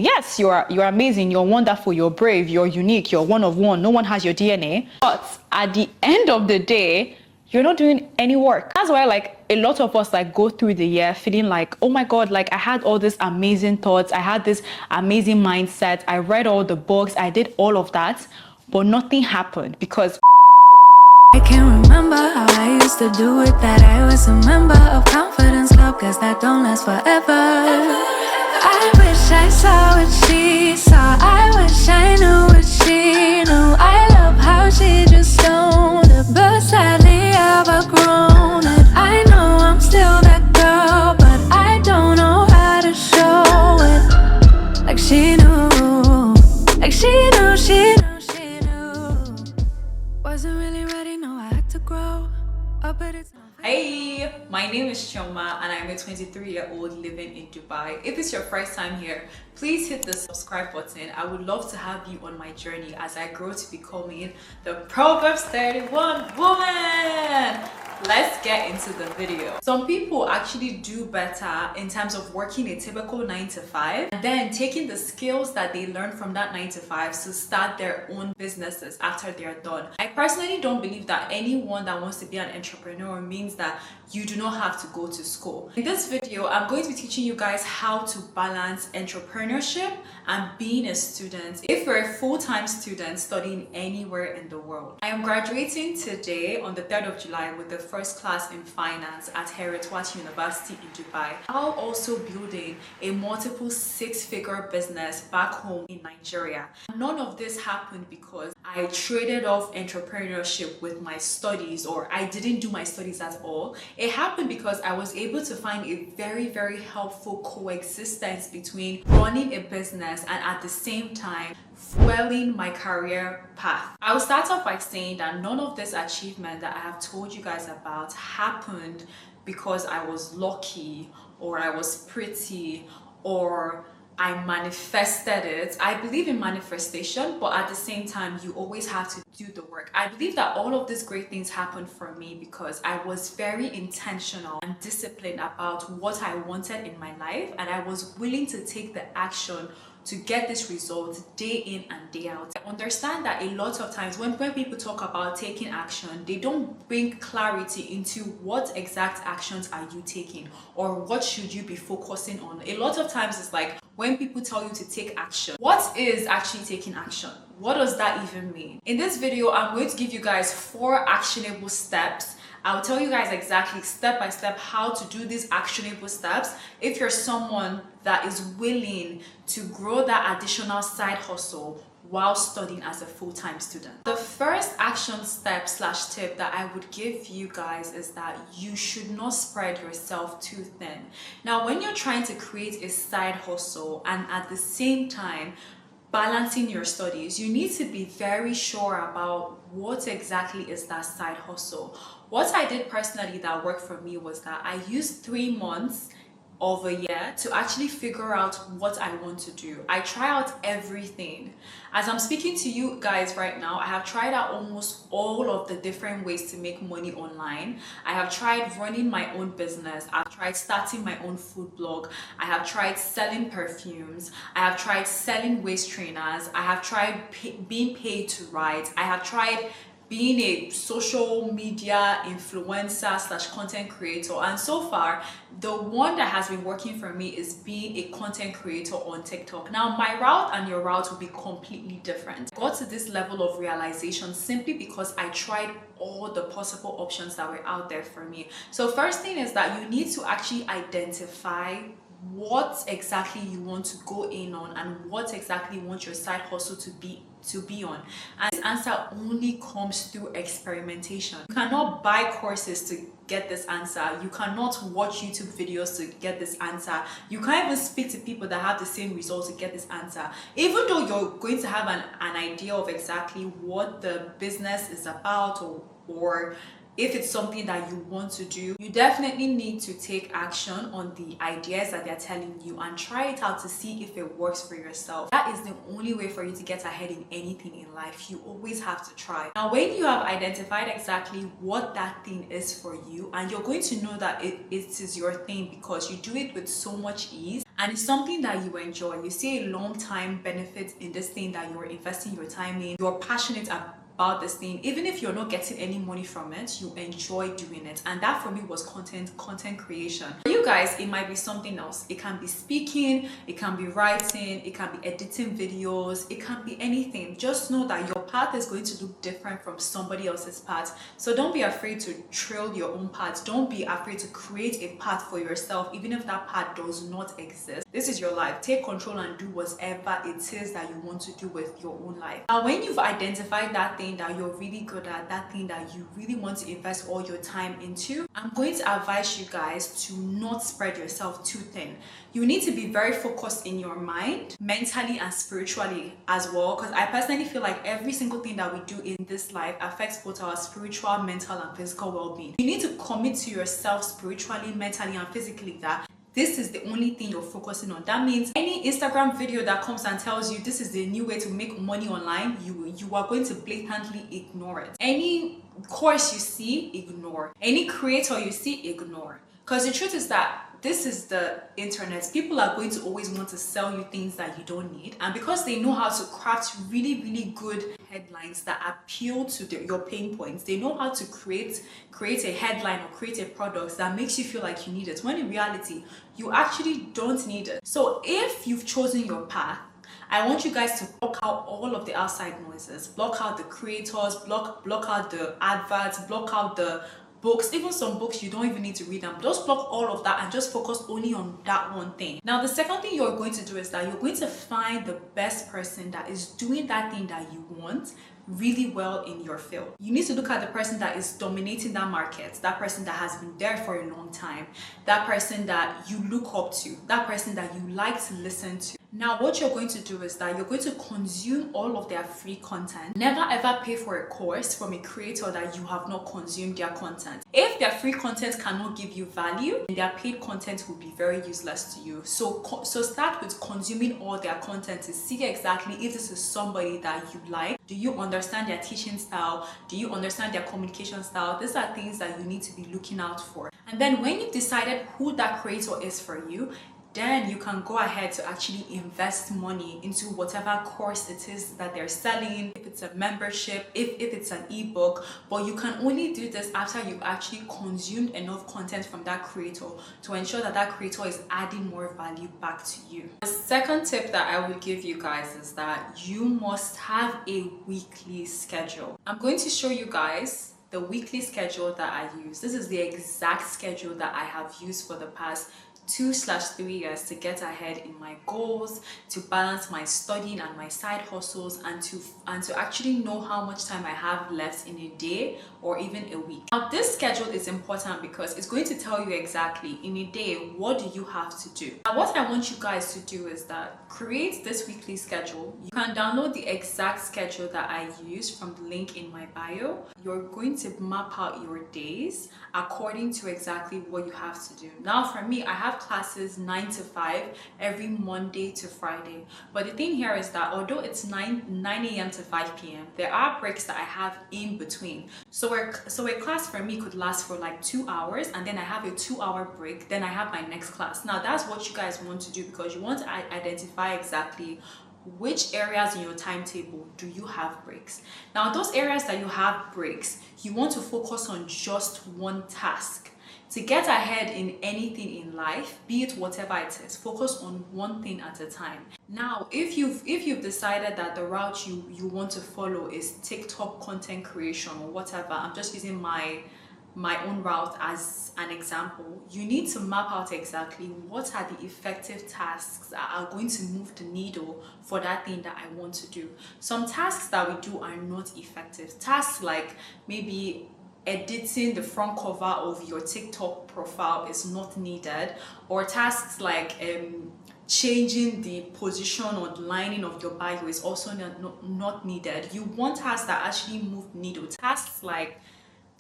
amazing. Yes, you're amazing, you're wonderful, you're brave, you're unique, you're one of one. No one has your DNA. But at the end of the day, you're not doing any work. That's why like a lot of us like go through the year feeling like, oh my God, like I had all these amazing thoughts, I had this amazing mindset, I read all the books, I did all of that, but nothing happened because I can't remember how I used to do it, that I was a member of Confidence Club, cause that don't last forever. I wish I saw what she saw, I wish I knew what she knew. I love how she just stoned it, but sadly I've outgrown it. I know I'm still that girl, but I don't know how to show it. Like she knew, like she knew, she knew, she knew. Wasn't really ready, no, I had to grow up, but it's not. Hey, my name is Chioma and I'm a 23-year-old living in Dubai. If it's your first time here, please hit the subscribe button. I would love to have you on my journey as I grow to becoming the Proverbs 31 woman. Let's get into the video. Some people actually do better in terms of working a typical 9 to 5 and then taking the skills that they learned from that 9 to 5 to start their own businesses after they're done. I personally don't believe that anyone that wants to be an entrepreneur means that you do not have to go to school. In this video, I'm going to be teaching you guys how to balance entrepreneurship and being a student if you're a full-time student studying anywhere in the world. I am graduating today on the 3rd of July with the first class in finance at Heritage University in Dubai. I'm also building a multiple six-figure business back home in Nigeria. None of this happened because I traded off entrepreneurship with my studies, or I didn't do my studies at all. It happened because I was able to find a very helpful coexistence between running a business and at the same time fueling my career path. I will start off by saying that none of this achievement that I have told you guys about happened because I was lucky or I was pretty or I manifested it. I believe in manifestation, but at the same time, you always have to do the work. I believe that all of these great things happened for me because I was very intentional and disciplined about what I wanted in my life, and I was willing to take the action to get this result day in and day out. I understand that a lot of times when people talk about taking action, they don't bring clarity into what exact actions are you taking or what should you be focusing on. A lot of times it's like when people tell you to take action, what is actually taking action? What does that even mean? In this video, I'm going to give you guys 4 actionable steps. I'll tell you guys exactly step by step how to do these actionable steps if you're someone that is willing to grow that additional side hustle while studying as a full-time student. The first action step / tip that I would give you guys is that you should not spread yourself too thin. Now, when you're trying to create a side hustle and at the same time balancing your studies, you need to be very sure about what exactly is that side hustle. What I did personally that worked for me was that I used 3 months of a year to actually figure out what I want to do. I try out everything. As I'm speaking to you guys right now, I have tried out almost all of the different ways to make money online. I have tried running my own business. I've tried starting my own food blog. I have tried selling perfumes. I have tried selling waist trainers. I have tried being paid to write. I have tried being a social media influencer / content creator, and so far the one that has been working for me is being a content creator on TikTok. Now my route and your route will be completely different. I got to this level of realization simply because I tried all the possible options that were out there for me. So first thing is that you need to actually identify what exactly you want to go in on and what exactly you want your side hustle to be on. And this answer only comes through experimentation. You cannot buy courses to get this answer. You cannot watch YouTube videos to get this answer. You can't even speak to people that have the same results to get this answer. Even though you're going to have an idea of exactly what the business is about or if it's something that you want to do, you definitely need to take action on the ideas that they're telling you and try it out to see if it works for yourself. That is the only way for you to get ahead in anything in life. You always have to try. Now, when you have identified exactly what that thing is for you, and you're going to know that it is your thing because you do it with so much ease, and it's something that you enjoy, you see a long time benefit in this thing that you're investing your time in, you're passionate about this thing, even if you're not getting any money from it, you enjoy doing it. And that for me was content creation. For you guys, it might be something else. It can be speaking, it can be writing, it can be editing videos, it can be anything. Just know that your path is going to look different from somebody else's path. So don't be afraid to trail your own path. Don't be afraid to create a path for yourself, even if that path does not exist. This is your life. Take control and do whatever it is that you want to do with your own life. Now, when you've identified that thing that you're really good at, that thing that you really want to invest all your time into, I'm going to advise you guys to not spread yourself too thin. You need to be very focused in your mind, mentally and spiritually as well, because I personally feel like every single thing that we do in this life affects both our spiritual, mental and physical well-being. You need to commit to yourself spiritually, mentally and physically that this is the only thing you're focusing on. That means any Instagram video that comes and tells you this is the new way to make money online, you are going to blatantly ignore it. Any course you see, ignore. Any creator you see, ignore. Because the truth is that this is the internet. People are going to always want to sell you things that you don't need, and because they know how to craft really good headlines that appeal to your pain points, they know how to create a headline or create a product that makes you feel like you need it, when in reality you actually don't need it. So if you've chosen your path, I want you guys to block out all of the outside noises, block out the creators, block out the adverts, block out the books, even some books you don't even need to read them. Just block all of that and just focus only on that one thing. Now, the second thing you're going to do is that you're going to find the best person that is doing that thing that you want really well in your field. You need to look at the person that is dominating that market, that person that has been there for a long time, that person that you look up to, that person that you like to listen to. Now, what you're going to do is that you're going to consume all of their free content. Never ever pay for a course from a creator that you have not consumed their content. If their free content cannot give you value, then their paid content will be very useless to you. So start with consuming all their content to see exactly if this is somebody that you like. Do you understand their teaching style? Do you understand their communication style? These are things that you need to be looking out for. And then when you've decided who that creator is for you, then you can go ahead to actually invest money into whatever course it is that they're selling, if it's a membership, if it's an ebook. But you can only do this after you've actually consumed enough content from that creator to ensure that that creator is adding more value back to you. The second tip that I would give you guys is that you must have a weekly schedule. I'm going to show you guys the weekly schedule that I use. This is the exact schedule that I have used for the past 2/3 years to get ahead in my goals, to balance my studying and my side hustles, and to actually know how much time I have left in a day or even a week. Now, this schedule is important because it's going to tell you exactly in a day what do you have to do. Now, what I want you guys to do is that create this weekly schedule. You can download the exact schedule that I use from the link in my bio. You're going to map out your days according to exactly what you have to do. Now, for me, I have classes 9 to 5 every Monday to Friday. But the thing here is that although it's 9 a.m. to 5 p.m., there are breaks that I have in between. So a class for me could last for like 2 hours, and then I have a 2-hour break, then I have my next class. Now, that's what you guys want to do, because you want to identify exactly which areas in your timetable do you have breaks. Now, those areas that you have breaks, you want to focus on just one task. To get ahead in anything in life, be it whatever it is, focus on one thing at a time. Now, if you've decided that the route you want to follow is TikTok content creation or whatever, I'm just using my own route as an example, you need to map out exactly what are the effective tasks that are going to move the needle for that thing that I want to do. Some tasks that we do are not effective. Tasks like maybe editing the front cover of your TikTok profile is not needed, or tasks like changing the position or the lining of your bio is also not needed. You want tasks that actually move the needle. Tasks like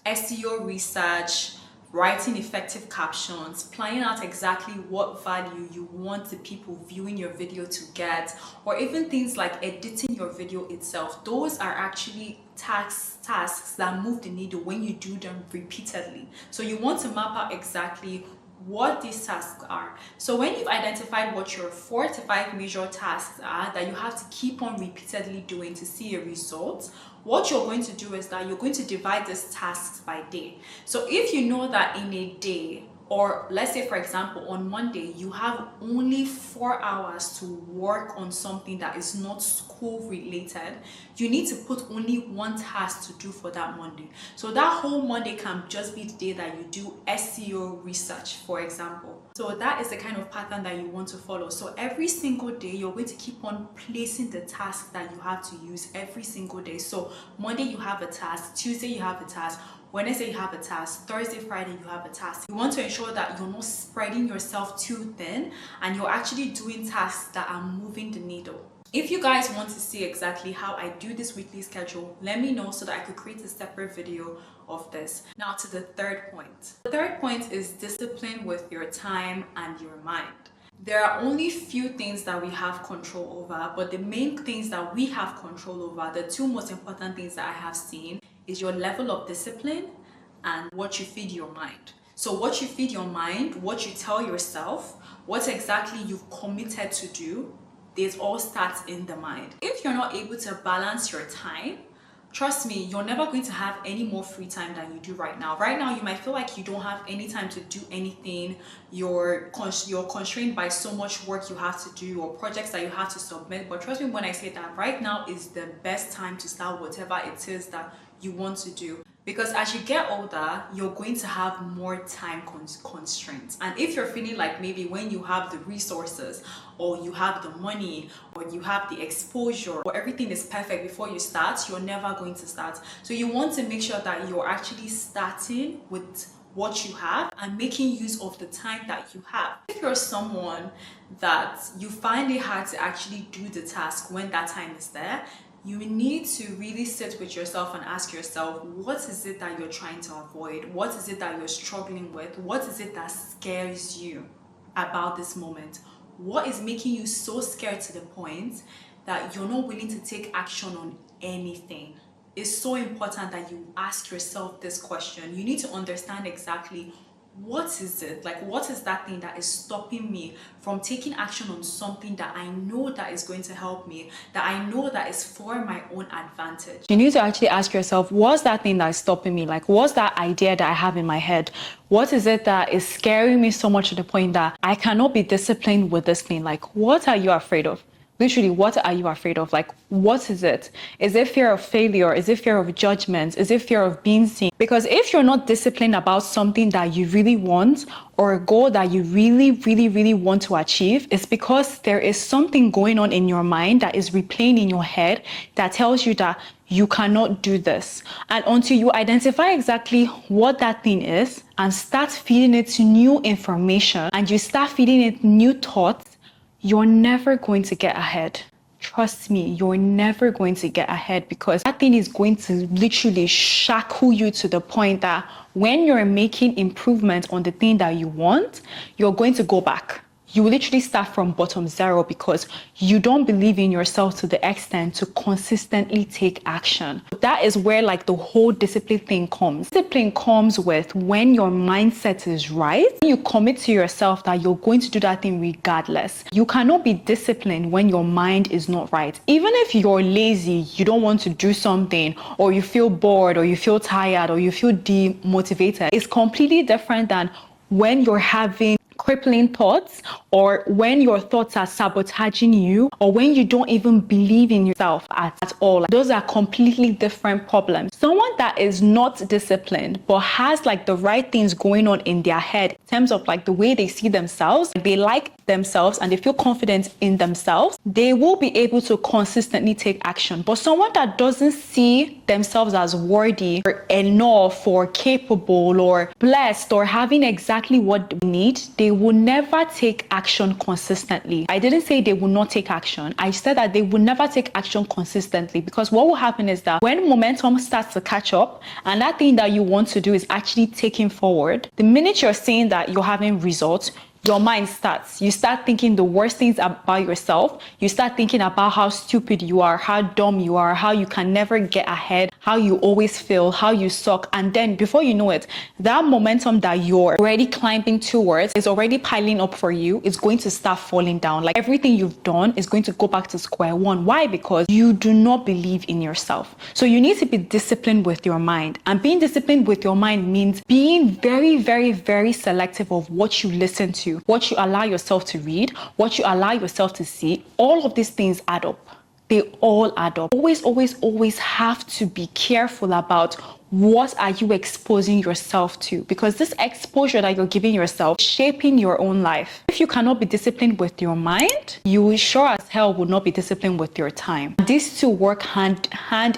SEO research, writing effective captions, planning out exactly what value you want the people viewing your video to get, or even things like editing your video itself. Those are actually tasks that move the needle when you do them repeatedly. So you want to map out exactly what these tasks are. So when you've identified what your 4 to 5 major tasks are that you have to keep on repeatedly doing to see a result, what you're going to do is that you're going to divide these tasks by day. So if you know that in a day, or let's say for example on Monday, you have only 4 hours to work on something that is not school related, you need to put only one task to do for that Monday. So that whole Monday can just be the day that you do SEO research, for example. So that is the kind of pattern that you want to follow. So every single day, you're going to keep on placing the tasks that you have to use every single day. So Monday you have a task, Tuesday you have a task, Wednesday you have a task, Thursday, Friday you have a task. You want to ensure that you're not spreading yourself too thin and you're actually doing tasks that are moving the needle. If you guys want to see exactly how I do this weekly schedule, let me know so that I could create a separate video of this. Now to the third point. The third point is discipline with your time and your mind. There are only few things that we have control over, but the main things that we have control over, the two most important things that I have seen, is your level of discipline and what you feed your mind. So what you feed your mind, what you tell yourself, what exactly you've committed to do, this all starts in the mind. If you're not able to balance your time, trust me, you're never going to have any more free time than you do right now. Right now, you might feel like you don't have any time to do anything. You're constrained by so much work you have to do or projects that you have to submit. But trust me when I say that right now is the best time to start whatever it is that you want to do. Because as you get older, you're going to have more time constraints. And if you're feeling like maybe when you have the resources or you have the money or you have the exposure or everything is perfect before you start, you're never going to start. So you want to make sure that you're actually starting with what you have and making use of the time that you have. If you're someone that you find it hard to actually do the task when that time is there, you need to really sit with yourself and ask yourself, what is it that you're trying to avoid? What is it that you're struggling with? What is it that scares you about this moment? What is making you so scared to the point that you're not willing to take action on anything? It's so important that you ask yourself this question. You need to understand exactly what is it, like what is that thing that is stopping me from taking action on something that I know that is going to help me, that I know that is for my own advantage. You need to actually ask yourself, what's that thing that is stopping me? Like, what's that idea that I have in my head? What is it that is scaring me so much to the point that I cannot be disciplined with this thing? Like, what are you afraid of? Literally, what are you afraid of? Like, what is it? Is it fear of failure? Is it fear of judgment? Is it fear of being seen? Because if you're not disciplined about something that you really want or a goal that you really want to achieve, it's because there is something going on in your mind that is replaying in your head that tells you that you cannot do this. And until you identify exactly what that thing is and start feeding it new information and you start feeding it new thoughts, you're never going to get ahead. Trust me, you're never going to get ahead because that thing is going to literally shackle you to the point that when you're making improvements on the thing that you want, you're going to go back. You will literally start from bottom zero because you don't believe in yourself to the extent to consistently take action. That is where like the whole discipline thing comes. Discipline comes with when your mindset is right. You commit to yourself that you're going to do that thing regardless. You cannot be disciplined when your mind is not right. Even if you're lazy, you don't want to do something, or you feel bored, or you feel tired, or you feel demotivated, it's completely different than when you're having crippling thoughts, or when your thoughts are sabotaging you, or when you don't even believe in yourself at all. Those are completely different problems. Someone that is not disciplined but has like the right things going on in their head in terms of like the way they see themselves, they like themselves and they feel confident in themselves, they will be able to consistently take action. But someone that doesn't see themselves as worthy or enough or capable or blessed or having exactly what they need, they will never take action consistently. I didn't say they will not take action. I said that they will never take action consistently, because what will happen is that when momentum starts to catch up and that thing that you want to do is actually taking forward, the minute you're seeing that you're having results, your mind starts. You start thinking the worst things about yourself. You start thinking about how stupid you are, how dumb you are, how you can never get ahead, how you always feel, how you suck. And then before you know it, that momentum that you're already climbing towards is already piling up for you. It's going to start falling down. Like everything you've done is going to go back to square one. Why? Because you do not believe in yourself. So you need to be disciplined with your mind. And being disciplined with your mind means being very, very, very selective of what you listen to, what you allow yourself to read, what you allow yourself to see. All of these things add up. They all add up. Always, always, always have to be careful about what are you exposing yourself to, because this exposure that you're giving yourself is shaping your own life. If you cannot be disciplined with your mind, you sure as hell will not be disciplined with your time. These two work hand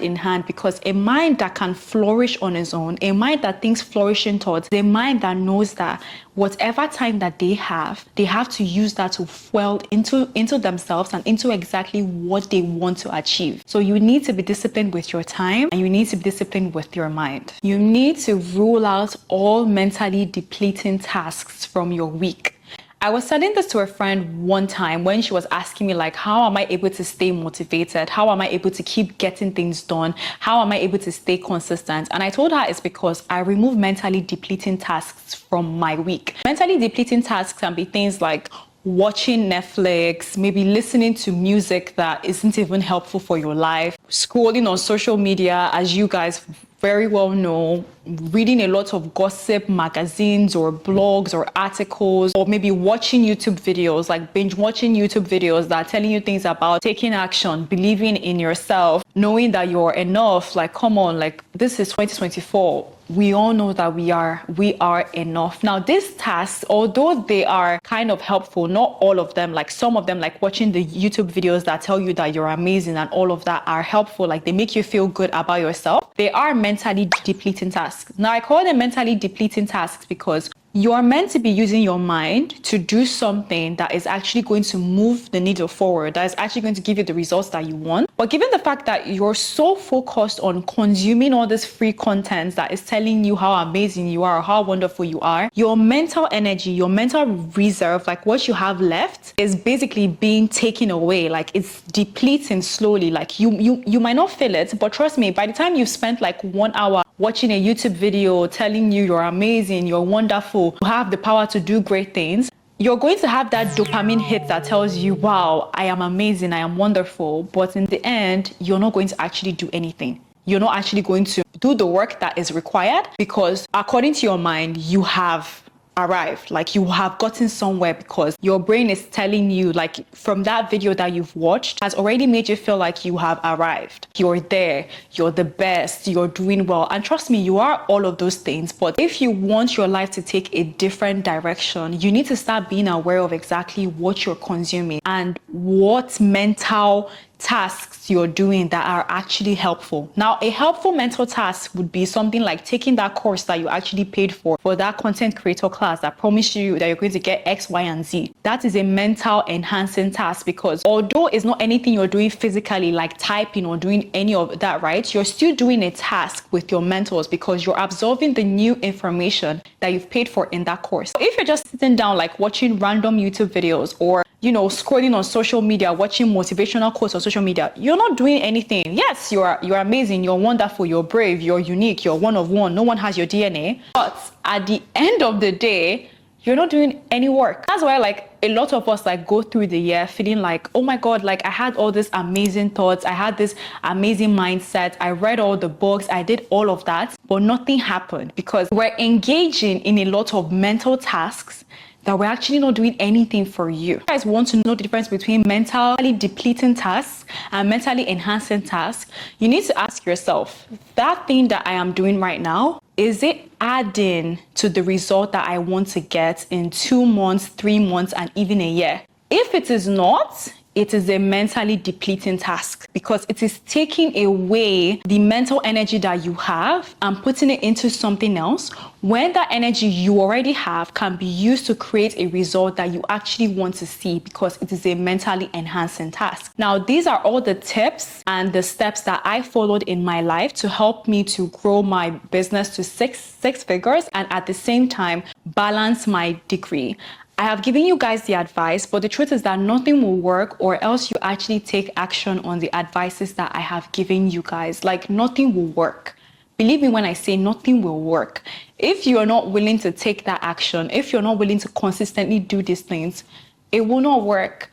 in hand, because a mind that can flourish on its own, a mind that thinks flourishing thoughts, a mind that knows that whatever time that they have to use that to fuel into themselves and into exactly what they want to achieve. So you need to be disciplined with your time, and you need to be disciplined with your mind. You need to rule out all mentally depleting tasks from your week. I was telling this to a friend one time when she was asking me, like, how am I able to stay motivated? How am I able to keep getting things done? How am I able to stay consistent? And I told her it's because I remove mentally depleting tasks from my week. Mentally depleting tasks can be things like watching Netflix, maybe listening to music that isn't even helpful for your life, scrolling on social media, as you guys very well know, reading a lot of gossip magazines or blogs or articles, or maybe watching YouTube videos, like binge watching YouTube videos that are telling you things about taking action, believing in yourself, knowing that you're enough. Like, come on, like, this is 2024. We all know that we are enough. Now, these tasks, although they are kind of helpful, not all of them, like some of them, like watching the YouTube videos that tell you that you're amazing and all of that, are helpful. Like, they make you feel good about yourself. They are mentally depleting tasks. Now, I call them mentally depleting tasks because you are meant to be using your mind to do something that is actually going to move the needle forward, that is actually going to give you the results that you want. But given the fact that you're so focused on consuming all this free content that is telling you how amazing you are, or how wonderful you are, your mental energy, your mental reserve, like what you have left, is basically being taken away. Like, it's depleting slowly. Like, you might not feel it, but trust me, by the time you've spent like 1 hour watching a YouTube video telling you you're amazing, you're wonderful, you have the power to do great things, you're going to have that dopamine hit that tells you, wow, I am amazing, I am wonderful. But in the end, you're not going to actually do anything. You're not actually going to do the work that is required, because according to your mind, you have arrived, like you have gotten somewhere, because your brain is telling you, like, from that video that you've watched has already made you feel like you have arrived. You're there, you're the best, you're doing well. And trust me, you are all of those things. But if you want your life to take a different direction, you need to start being aware of exactly what you're consuming and what mental tasks you're doing that are actually helpful. Now, a helpful mental task would be something like taking that course that you actually paid for that content creator class that promised you that you're going to get X, Y, and Z. That is a mental enhancing task, because although it's not anything you're doing physically, like typing or doing any of that, right? You're still doing a task with your mentors, because you're absorbing the new information that you've paid for in that course. So if you're just sitting down, like watching random YouTube videos, or scrolling on social media, watching motivational quotes on social media, you're not doing anything. Yes, you're amazing, you're wonderful, you're brave, you're unique, you're one of one. No one has your DNA. But at the end of the day, you're not doing any work. That's why, like, a lot of us, like, go through the year feeling like, oh my God, like, I had all these amazing thoughts, I had this amazing mindset, I read all the books, I did all of that, but nothing happened, because we're engaging in a lot of mental tasks that we're actually not doing anything for you. You guys want to know the difference between mentally depleting tasks and mentally enhancing tasks? You need to ask yourself, that thing that I am doing right now, is it adding to the result that I want to get in 2 months, 3 months, and even a year? If it is not, it is a mentally depleting task, because it is taking away the mental energy that you have and putting it into something else, when that energy you already have can be used to create a result that you actually want to see, because it is a mentally enhancing task. Now, these are all the tips and the steps that I followed in my life to help me to grow my business to six figures, and at the same time balance my degree. I have given you guys the advice, but the truth is that nothing will work or else you actually take action on the advices that I have given you guys. Like, nothing will work. Believe me when I say nothing will work. If you're not willing to take that action, if you're not willing to consistently do these things, it will not work.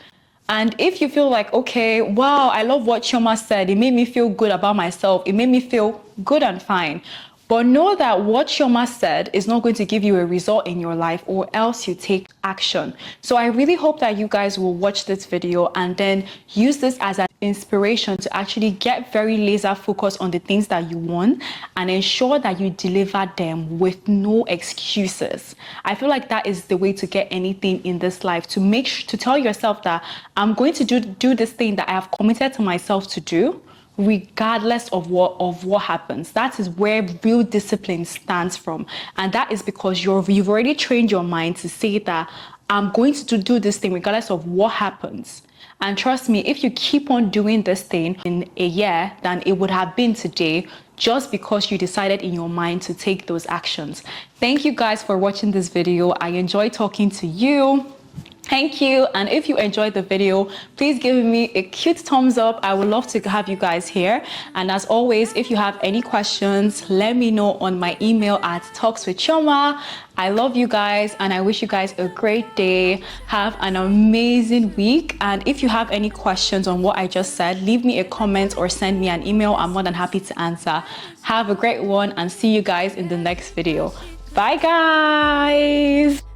And if you feel like, okay, wow, I love what Chioma said, it made me feel good about myself, it made me feel good and fine. But know that what Chioma said is not going to give you a result in your life, or else you take action. So I really hope that you guys will watch this video and then use this as an inspiration to actually get very laser focused on the things that you want and ensure that you deliver them with no excuses. I feel like that is the way to get anything in this life, to to tell yourself that I'm going to do this thing that I have committed to myself to do, regardless of what happens. That is where real discipline stands from. And that is because you've already trained your mind to say that I'm going to do this thing regardless of what happens. And trust me, if you keep on doing this thing in a year than it would have been today, just because you decided in your mind to take those actions. Thank you guys for watching this video. I enjoy talking to you. Thank you. And if you enjoyed the video, please give me a cute thumbs up. I would love to have you guys here. And as always, if you have any questions, let me know on my email at talkswithchioma. I love you guys and I wish you guys a great day. Have an amazing week. And if you have any questions on what I just said, leave me a comment or send me an email. I'm more than happy to answer. Have a great one and see you guys in the next video. Bye guys.